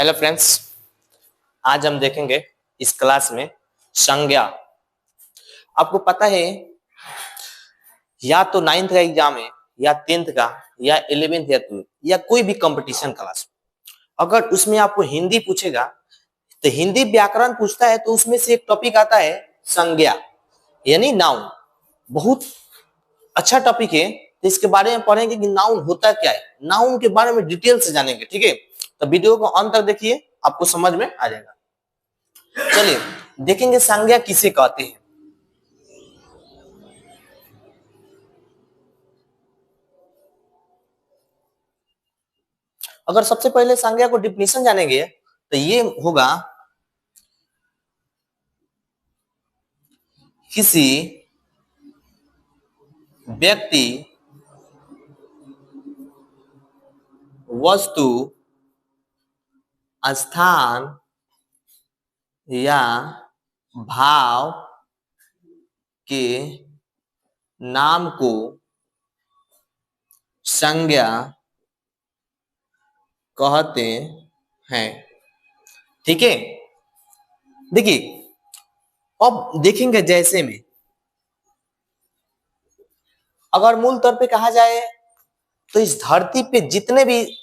Hello friends, आज हम देखेंगे इस क्लास में संज्ञा। आपको पता है या तो 9th का एग्जाम है या 10th का या 11th या 12th या कोई भी कंपटीशन क्लास, अगर उसमें आपको हिंदी पूछेगा तो हिंदी व्याकरण पूछता है तो उसमें से एक टॉपिक आता है संज्ञा यानी नाउन। बहुत अच्छा टॉपिक है, तो इसके बारे में पढ़ेंगे कि नाउन होता क्या है, नाउन के बारे में डिटेल से जानेंगे। ठीक है, तो वीडियो को अंत तक देखिए, आपको समझ में आ जाएगा। चलिए देखेंगे संज्ञा किसे कहते हैं। अगर सबसे पहले संज्ञा को डिफिनीशन जानेंगे तो ये होगा किसी व्यक्ति, वस्तु, स्थान या भाव के नाम को संज्ञा कहते हैं। ठीक है, देखिए अब देखेंगे जैसे में अगर मूल तौर पे कहा जाए तो इस धरती पे जितने भी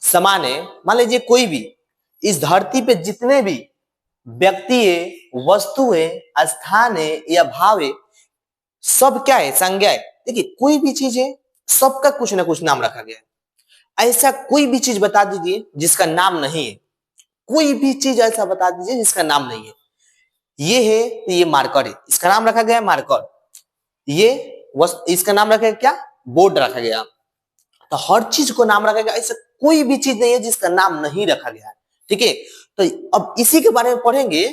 समान है, मान लीजिए कोई भी इस धरती पे जितने भी व्यक्ति है, वस्तु है, स्थान है या भाव है, सब क्या है? संज्ञा है। देखिए कोई भी चीज है, सबका कुछ ना कुछ नाम रखा गया है। ऐसा कोई भी चीज बता दीजिए जिसका नाम नहीं है, कोई भी चीज ऐसा बता दीजिए जिसका नाम नहीं है। ये है तो ये मार्कर है, इसका नाम रखा गया है मार्कर। ये इसका नाम रखा गया क्या? बोर्ड रखा गया। तो हर चीज को नाम रखा गया, ऐसा कोई भी चीज नहीं है जिसका नाम नहीं रखा गया है। ठीक है, तो अब इसी के बारे में पढ़ेंगे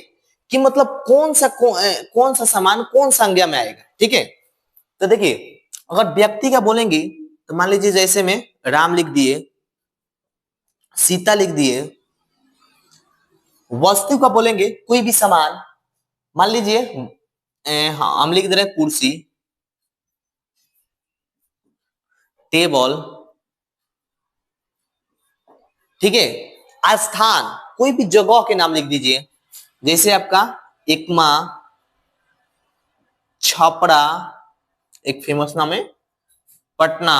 कि मतलब कौन सा सामान कौन संज्ञा में आएगा। ठीक है, तो देखिए अगर व्यक्ति का बोलेंगे तो मान लीजिए जैसे में राम लिख दिए, सीता लिख दिए। वस्तु का बोलेंगे कोई भी सामान, मान लीजिए हाँ हम लिख दे रहे हैं कुर्सी, टेबल। ठीक है, स्थान कोई भी जगह के नाम लिख दीजिए, जैसे आपका एकमा, छपरा, एक फेमस नाम है पटना।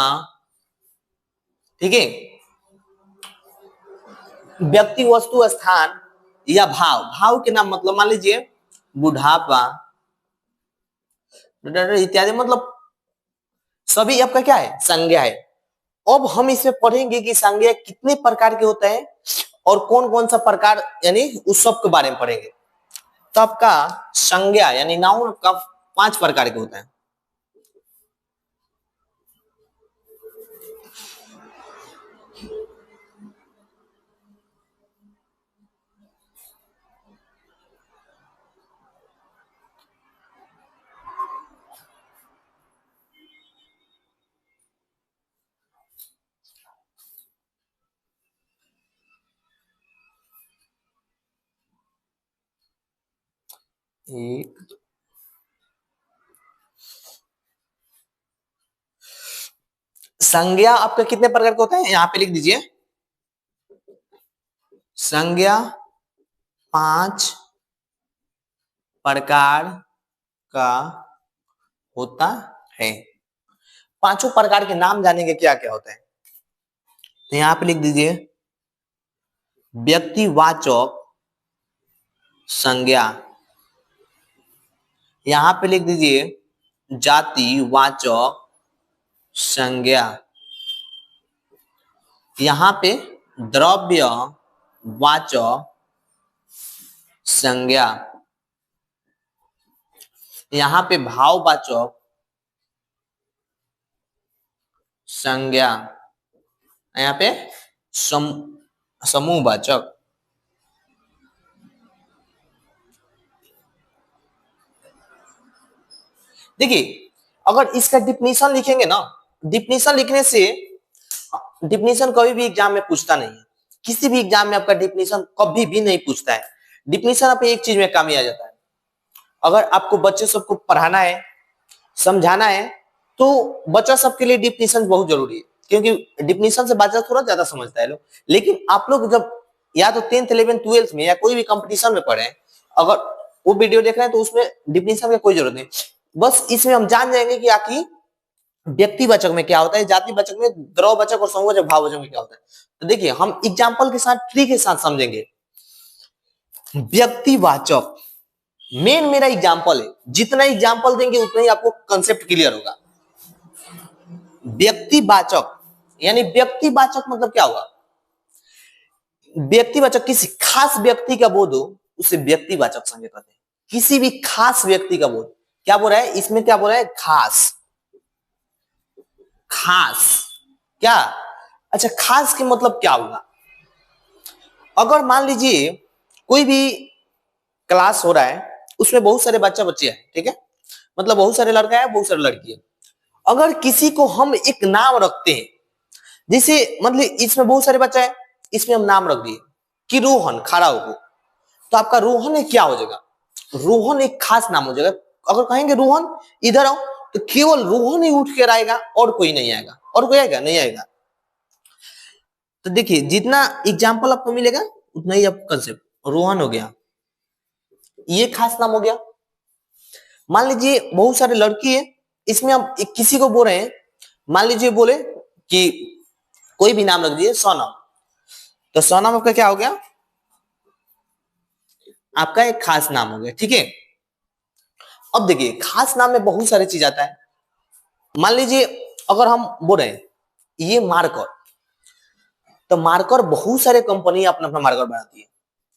ठीक है, व्यक्ति, वस्तु, स्थान या भाव, भाव के नाम मतलब मान लीजिए बुढ़ापा इत्यादि, मतलब सभी आपका क्या है? संज्ञा है। अब हम इसमें पढ़ेंगे कि संज्ञा कितने प्रकार के होते हैं और कौन कौन सा प्रकार, यानी उस सब के बारे में पढ़ेंगे। तो आपका संज्ञा यानी नाउन का 5 प्रकार के होते हैं। एक संज्ञा आपका कितने प्रकार का होता है, यहां पे लिख दीजिए। संज्ञा 5 प्रकार का होता है। 5 प्रकार के नाम जानेंगे क्या क्या होता है। तो यहां पे लिख दीजिए व्यक्तिवाचक संज्ञा, यहां पे लिख दीजिए जातिवाचक संज्ञा, यहां पे द्रव्यवाचक संज्ञा, यहां पे भाववाचक संज्ञा, यहाँ पे समूहवाचक। देखिए अगर इसका डिफिनीशन लिखेंगे ना, डिफिनीशन लिखने से, डिफिनीशन कभी भी एग्जाम में पूछता नहीं है, किसी भी एग्जाम में आपका डिफिनीशन कभी भी नहीं पूछता है। डिफिनीशन आप एक चीज में काम ही आ जाता है, अगर आपको बच्चे सबको पढ़ाना है, समझाना है, तो बच्चा सबके लिए डिफिनीशन बहुत जरूरी है। क्योंकि डिफिनेशन से बात थोड़ा ज्यादा समझता है लोग। लेकिन आप लोग जब या तो 10th 11th 12th में या कोई भी कंपटीशन में पढ़े, अगर वो वीडियो देख रहे हैं तो उसमें डिफिनेशन की कोई जरूरत नहीं, बस इसमें हम जान जाएंगे कि आखिर व्यक्तिवाचक में क्या होता है, जातिवाचक में, द्रववाचक और समूहवाचक भाववाचक में क्या होता है। तो देखिए हम एग्जाम्पल के साथ, ट्री के साथ समझेंगे। व्यक्तिवाचक मेन मेरा एग्जाम्पल है, जितना एग्जाम्पल देंगे उतना ही आपको कंसेप्ट क्लियर होगा। व्यक्तिवाचक यानी व्यक्तिवाचक मतलब क्या होगा? व्यक्तिवाचक किसी खास व्यक्ति का बोध हो उसे व्यक्तिवाचक संज्ञा कहते हैं। किसी भी खास व्यक्ति का बोध, क्या बोल रहा है इसमें, क्या बोल रहा है? खास। खास क्या? अच्छा, खास के मतलब क्या होगा? अगर मान लीजिए कोई भी क्लास हो रहा है, उसमें बहुत सारे बच्चे हैं, ठीक है, मतलब बहुत सारे लड़का है, बहुत सारे लड़की है। अगर किसी को हम एक नाम रखते हैं, जैसे मतलब इसमें बहुत सारे बच्चे हैं, इसमें हम नाम रख दिए कि रोहन खड़ा होगा, तो आपका रोहन एक क्या हो जाएगा? रोहन एक खास नाम हो जाएगा। अगर कहेंगे रोहन इधर आओ, तो केवल रोहन ही उठ कर आएगा और कोई नहीं आएगा। और कोई आएगा? नहीं आएगा। तो देखिए जितना एग्जाम्पल आपको मिलेगा उतना ही आपको कंसेप्ट। रोहन हो गया, ये खास नाम हो गया। मान लीजिए बहुत सारे लड़की है, इसमें हम किसी को बोल रहे हैं, मान लीजिए बोले कि कोई भी नाम रख दिए सोनम, तो सोनम आपका क्या हो गया? आपका एक खास नाम हो गया, ठीक है। अब देखिए खास नाम में बहुत सारी चीज आता है। मान लीजिए अगर हम बोल रहे हैं ये मार्कर, तो मार्कर बहुत सारे कंपनी अपना अपना मार्कर बनाती है,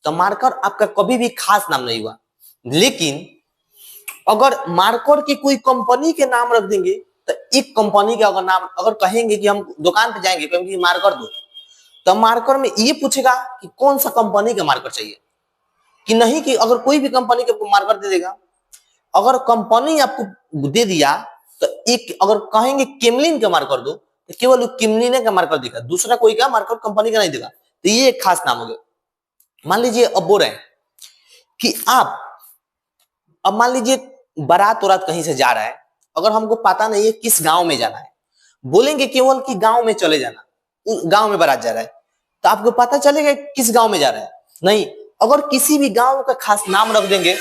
तो मार्कर आपका कभी भी खास नाम नहीं हुआ। लेकिन अगर मार्कर की कोई कंपनी के नाम रख देंगे, तो एक कंपनी का अगर नाम, अगर कहेंगे कि हम दुकान पे जाएंगे क्योंकि मार्कर दो, तो मार्कर में ये पूछेगा कि कौन सा कंपनी का मार्कर चाहिए, कि नहीं कि अगर कोई भी कंपनी का मार्कर दे देगा। अगर कंपनी आपको दे दिया तो एक, अगर कहेंगे केमलिन का मार्कर दो, तो केवल वो केमलिन का मार्कर देगा, दूसरा कोई का मार्कर कंपनी का नहीं देगा। तो ये एक खास नाम हो गया। मान लीजिए अब बोल रहे हैं कि आप, अब मान लीजिए बारात वरात कहीं से जा रहा है, अगर हमको पता नहीं है किस गांव में जाना है, बोलेंगे केवल कि गांव में चले जाना, गांव में बारात जा रहा है, तो आपको पता चलेगा किस गांव में जा रहा है? नहीं। अगर किसी भी गांव का खास नाम रख देंगे,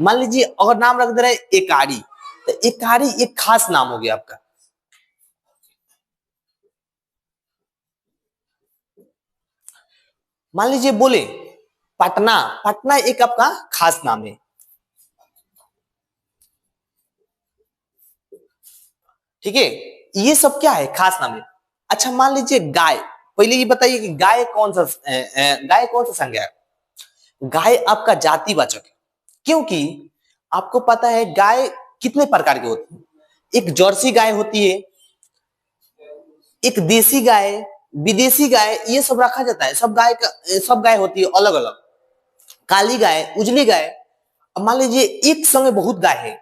मान लीजिए अगर नाम रख दे रहे हैं एकारी, तो एकारी एक खास नाम हो गया आपका। मान लीजिए बोले पटना, पटना एक आपका खास नाम है, ठीक है। ये सब क्या है? खास नाम है। अच्छा मान लीजिए गाय, पहले ये बताइए कि गाय कौन सा गाय कौन सा संज्ञा है? गाय आपका जातिवाचक है, क्योंकि आपको पता है गाय कितने प्रकार की होती है। एक जर्सी गाय होती है, एक देसी गाय, विदेशी गाय, ये सब रखा जाता है। सब गाय का, सब गाय होती है अलग अलग, काली गाय, उजली गाय। अब मान लीजिए एक संगे बहुत गाय है,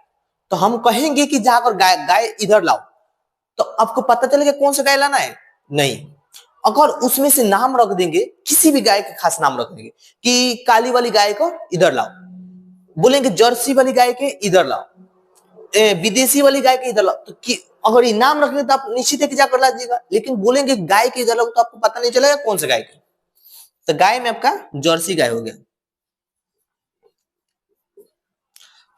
तो हम कहेंगे कि जाकर गाय गाय इधर लाओ, तो आपको पता चलेगा कौन सा गाय लाना है? नहीं। अगर उसमें से नाम रख देंगे, किसी भी गाय का खास नाम रख देंगे कि काली वाली गाय को इधर लाओ, बोलेंगे जर्सी वाली गाय के इधर लाओ, विदेशी वाली गाय के इधर लाओ, तो अगर ये नाम रखेंगे तो आप निश्चित है कि जाकर ला दीजिएगा। लेकिन बोलेंगे गाय के इधर लाओ, तो आपको पता नहीं चलेगा कौन सा गाय के। तो गाय में आपका जर्सी गाय हो गया,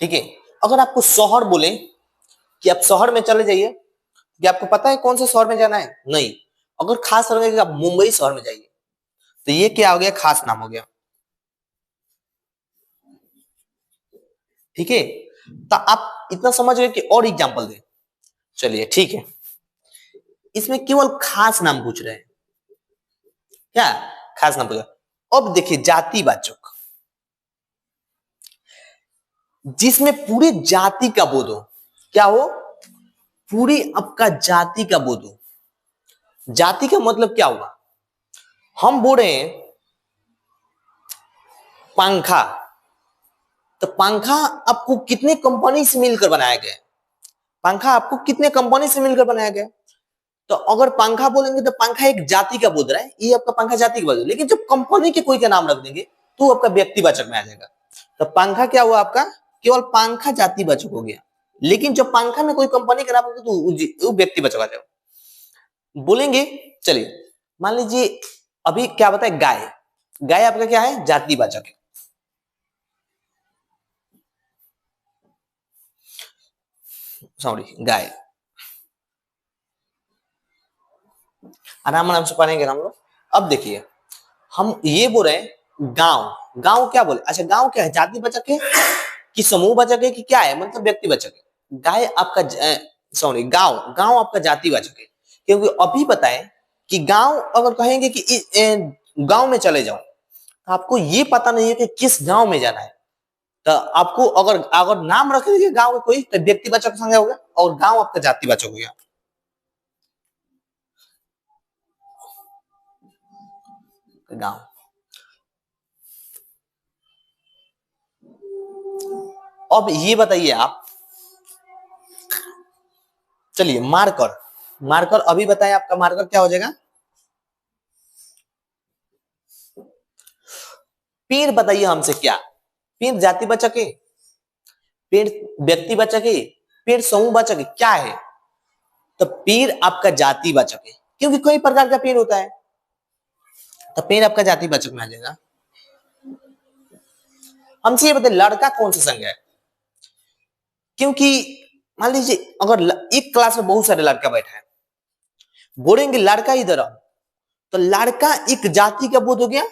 ठीक है। अगर आपको शहर बोले कि आप शहर में चले जाइए, कि आपको पता है कौन से शहर में जाना है? नहीं। अगर खास रखेंगे कि आप मुंबई शहर में जाइए, तो ये क्या हो गया? खास नाम हो गया, ठीक है। तो आप इतना समझ गए कि और एग्जांपल दे। चलिए ठीक है, इसमें केवल खास नाम पूछ रहे हैं, क्या खास नाम पूछ? अब देखिए जातिवाचक, जिसमें पूरी जाति का बोध हो। क्या हो? पूरी आपका जाति का बोध हो। जाति का मतलब क्या हुआ? हम बोल रहे हैं पंखा, तो पंखा आपको कितने कंपनी से मिलकर बनाया गया? पंखा आपको कितने कंपनी से मिलकर बनाया गया? तो अगर पंखा बोलेंगे तो पंखा एक जाति का बोध रहा है, ये आपका पंखा जाति का बोध। लेकिन जब कंपनी के कोई का नाम रख देंगे तो आपका व्यक्तिवाचक में आ जाएगा। तो पंखा क्या हुआ आपका? केवल पंखा जातिवाचक हो गया। लेकिन जब पंखा में कोई कंपनी का नाम रख तो वो व्यक्तिवाचक आ जाएगा। बोलेंगे। चलिए मान लीजिए अभी क्या बताए, गाय। गाय आपका क्या है, जातिवाचक है। सॉरी, गाय। आराम आराम से पढ़ेंगे हम लोग। अब देखिए हम ये बोल रहे हैं गांव। गांव क्या बोले, अच्छा गांव क्या है, जातिवाचक है कि समूहवाचक है कि क्या है, मतलब व्यक्तिवाचक है। गाय आपका सॉरी, गांव, गांव आपका जातिवाचक है। क्योंकि अभी बताएं कि गांव अगर कहेंगे कि गांव में चले जाओ, तो आपको ये पता नहीं है कि किस गांव में जाना है। तो आपको अगर अगर नाम रख दीजिए गांव का कोई, तो व्यक्तिवाचक संज्ञा हो गया और गांव आपका जातिवाचक हो गया। गांव। अब ये बताइए आप, चलिए मार्कर। मार्कर अभी बताएं आपका मार्कर क्या हो जाएगा। पेड़ बताइए हमसे क्या, पेड़ जातिवाचक है, पेड़ व्यक्तिवाचक है, पेड़ समूहवाचक है, क्या है। तो पेड़ आपका जातिवाचक है, क्योंकि कई प्रकार का पेड़ होता है। तो पेड़ आपका जातिवाचक में आ जाएगा। हमसे ये बताइए लड़का कौन सा संज्ञा है। क्योंकि मान लीजिए अगर एक क्लास में बहुत सारे लड़का बैठा है, बोलेंगे लड़का इधर आओ, तो लड़का एक जाति का बोध हो गया।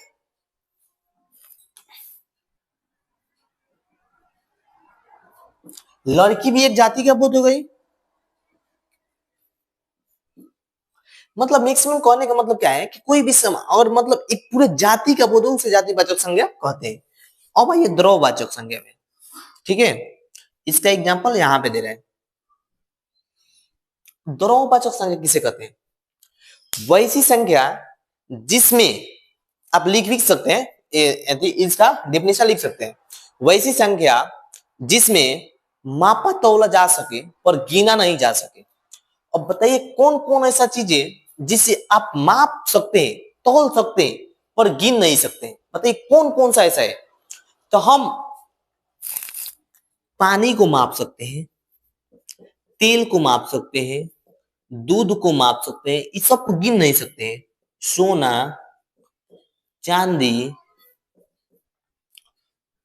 लड़की भी एक जाति का बोध हो गई। मतलब मैक्सिमम कहने का मतलब क्या है कि कोई भी सम और मतलब एक पूरे जाति का बोध हो, उसे जातिवाचक संज्ञा कहते हैं। अब ये द्रववाचक संज्ञा में, ठीक है, इसका एग्जांपल यहां पे दे रहे हैं। द्रववाचक संज्ञा किसे कहते हैं, वैसी संख्या जिसमें आप लिख सकते हैं, इसका डेफिनेशन लिख सकते हैं। वैसी संख्या जिसमें मापा तौला जा सके पर गिना नहीं जा सके। अब बताइए कौन कौन ऐसा चीज है जिसे आप माप सकते हैं, तौल सकते हैं, पर गिन नहीं सकते हैं। बताइए कौन कौन सा ऐसा है। तो हम पानी को माप सकते हैं, तेल को माप सकते हैं, दूध को माप सकते हैं, इस सब को गिन नहीं सकते हैं। सोना, चांदी,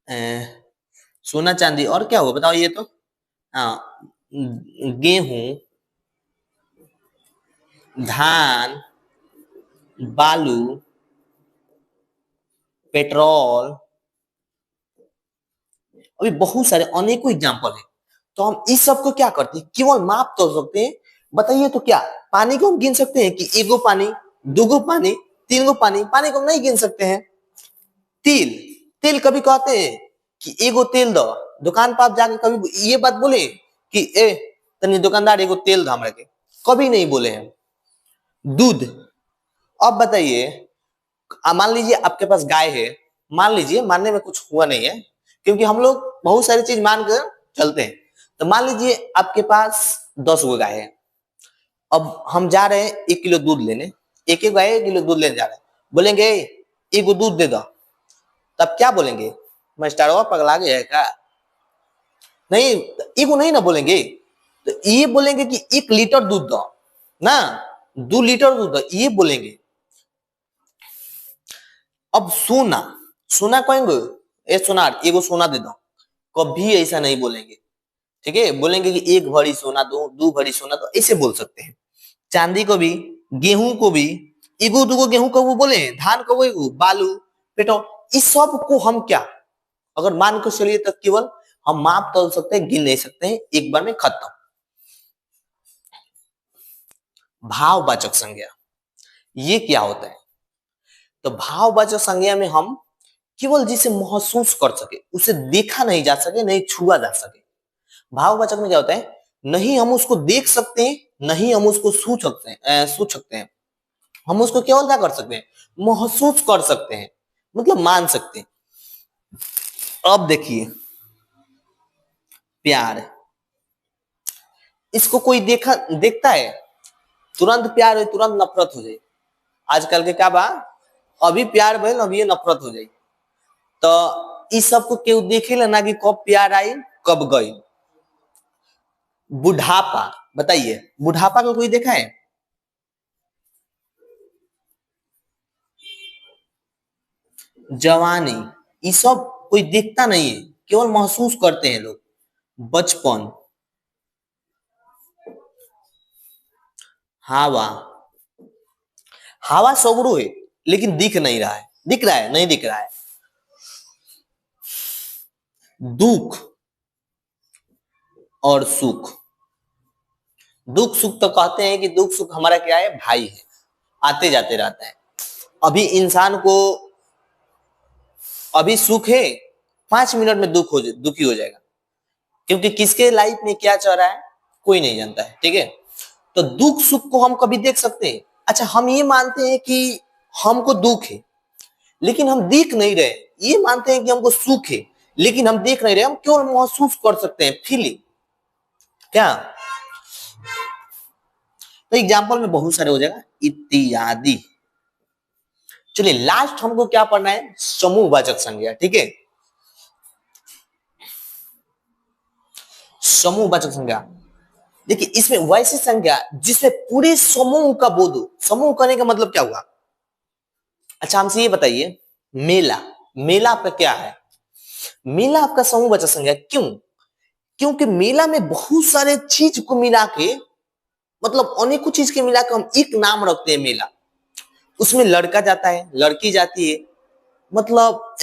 अ, सोना चांदी और क्या होगा बताओ ये तो, हाँ, गेहूं, धान, बालू, पेट्रोल, अभी बहुत सारे अनेकों एग्जाम्पल है। तो हम इस सब को क्या करते हैं, केवल माप तो सकते हैं। बताइए तो क्या पानी को हम गिन सकते हैं कि एगो पानी, दूगो पानी, तीन गो पानी, पानी को हम नहीं गिन सकते हैं। तेल, तेल कभी कहते हैं कि एगो तेल दो, दुकान पर आप जाके कभी ये बात बोले कि ए तनी दुकानदार एगो तेल दो हमरा के, कभी नहीं बोले हैं। दूध, अब बताइए मान लीजिए आपके पास गाय है, मान लीजिए, मानने में कुछ हुआ नहीं है क्योंकि हम लोग बहुत सारी चीज मान कर चलते हैं। तो मान लीजिए आपके पास 10 गो गाय है। अब हम जा रहे हैं 1 किलो दूध लेने, एक एक गाय 1 किलो दूध लेने जा रहे हैं। बोलेंगे एगो दूध दे दो, तब क्या बोलेंगे, मास्टरवा पगला गया है क्या। नहीं, एगो नहीं ना बोलेंगे, तो ये बोलेंगे कि 1 लीटर दूध दो ना, 2 लीटर दूध दो, ये बोलेंगे। अब सोना, सोना कहेंगे ए सोनार एगो सोना दे दो, कभी ऐसा नहीं बोलेंगे। ठीक है, बोलेंगे कि 1 भरी सोना दो, 2 भरी सोना दो, ऐसे बोल सकते हैं। चांदी को भी, गेहूं को भी, एगो दूगो गेहूं को वो बोले, धान को वो एगो, बालू, पेट्रोल, इस सब को हम क्या अगर मान के चलिए तो केवल हम माप तोल सकते हैं, गिन नहीं सकते हैं, एक बार में खत्म। भाववाचक संज्ञा, ये क्या होता है। तो भाववाचक संज्ञा में हम केवल जिसे महसूस कर सके, उसे देखा नहीं जा सके, नहीं छुआ जा सके। भाववाचक में क्या होता है, नहीं हम उसको देख सकते हैं, नहीं हम उसको छू सकते हैं, छू सकते हैं। हम उसको केवल क्या कर सकते हैं, महसूस कर सकते हैं, मतलब मान सकते हैं। अब देखिए प्यार, इसको कोई देखता है, तुरंत प्यार हो तुरंत नफरत हो जाए। आजकल के क्या बा, अभी प्यार भइल अभी ये नफरत हो जाए। तो इस सब को केहू देखेला ना कि कब प्यार आई कब गई। बुढ़ापा, बताइए बुढ़ापा को कोई देखा है, जवानी, ये सब कोई देखता नहीं है, केवल महसूस करते हैं लोग। बचपन, हवा, हवा सगुरु है लेकिन दिख नहीं रहा है, दिख रहा है नहीं दिख रहा है। दुख और सुख, दुख सुख तो कहते हैं कि दुख सुख हमारा क्या है, भाई है, आते जाते रहता है। अभी इंसान को अभी सुख है, 5 मिनट में दुखी हो जाएगा, क्योंकि किसके लाइफ में क्या चल रहा है कोई नहीं जानता है, ठीक है। तो दुख सुख को हम कभी देख सकते हैं। अच्छा, हम ये मानते हैं कि हमको दुख है लेकिन हम देख नहीं रहे, ये मानते हैं कि हमको सुख है लेकिन हम देख नहीं रहे, हम केवल महसूस कर सकते हैं, फीलिंग क्या। तो एग्जाम्पल में बहुत सारे हो जाएगा, इत्यादि। चलिए लास्ट हमको क्या पढ़ना है, समूहवाचक संज्ञा, ठीक है। समूहवाचक संज्ञा, देखिए इसमें वैसी संज्ञा जिसमें पूरे समूह का बोध हो। समूह करने का मतलब क्या हुआ। अच्छा हमसे ये बताइए, मेला, मेला आपका क्या है, मेला आपका समूहवाचक संज्ञा क्यों। क्योंकि मेला में बहुत सारे चीज को मिला के, मतलब अनेकों चीज के मिला के हम एक नाम रखते हैं मेला। उसमें लड़का जाता है, लड़की जाती है, मतलब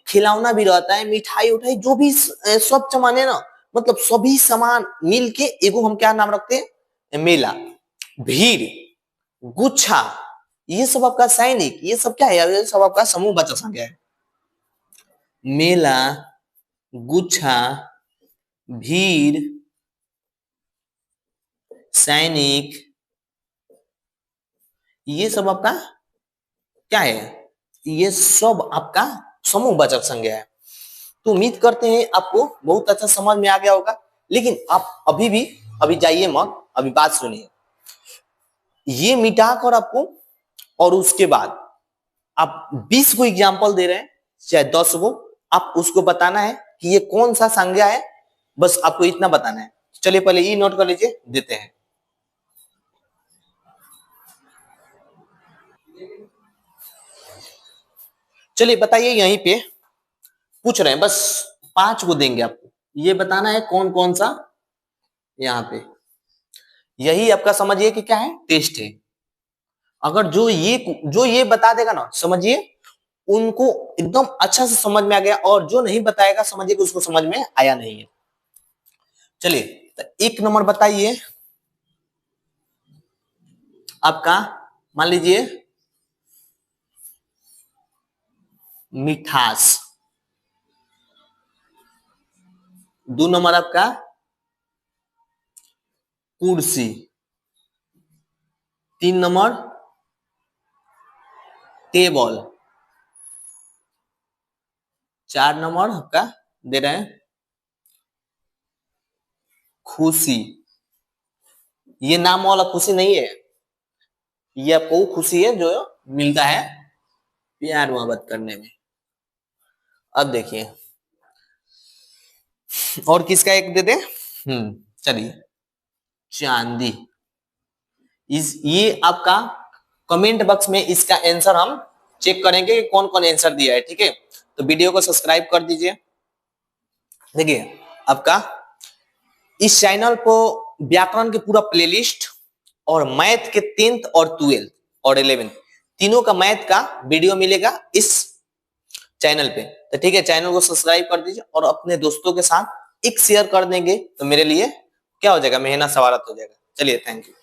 खिलौना भी रहता है, मिठाई उठाई जो भी सब सामान है ना, मतलब सभी सामान मिल के एगो हम क्या नाम रखते हैं, मेला। भीड़, गुच्छा, ये सब आपका सैनिक, ये सब क्या है, ये सब आपका समूहवाचक संज्ञा है। मेला, गुच्छा, भीड़, सैनिक, ये सब आपका क्या है, ये सब आपका समूहवाचक संज्ञा है। तो उम्मीद करते हैं आपको बहुत अच्छा समझ में आ गया होगा। लेकिन आप अभी जाइए मत, अभी बात सुनिए। ये मिटा कर आपको, और उसके बाद आप 20 को एग्जाम्पल दे रहे हैं चाहे 10 को, आप उसको बताना है कि ये कौन सा संज्ञा है, बस आपको इतना बताना है। चलिए पहले ये नोट कर लीजिए, देते हैं। चलिए बताइए, यहीं पे पूछ रहे हैं, बस 5 को देंगे आपको, ये बताना है कौन कौन सा। यहाँ पे यही आपका समझिए कि क्या है, टेस्ट है। अगर जो ये बता देगा ना, समझिए उनको एकदम अच्छा से समझ में आ गया, और जो नहीं बताएगा समझिए कि उसको समझ में आया नहीं है। चलिए तो 1 नंबर बताइए आपका, मान लीजिए मिठास। 2 नंबर आपका कुर्सी। 3 नंबर टेबल। 4 नंबर आपका दे रहे हैं खुशी। ये नाम वाला खुशी नहीं है, ये आपको खुशी है जो मिलता है प्यार मोहब्बत करने में। अब देखिए और किसका एक दे दे, चलिए चांदी। ये आपका कमेंट बॉक्स में इसका आंसर हम चेक करेंगे कि कौन कौन आंसर दिया है, ठीक है। तो वीडियो को सब्सक्राइब कर दीजिए। देखिए आपका इस चैनल को व्याकरण के पूरा प्लेलिस्ट और मैथ के 10th और 12th और 11th तीनों का मैथ का वीडियो मिलेगा इस चैनल पे। तो ठीक है, चैनल को सब्सक्राइब कर दीजिए और अपने दोस्तों के साथ एक शेयर कर देंगे तो मेरे लिए क्या हो जाएगा, मेहनत सवारत हो जाएगा। चलिए थैंक यू।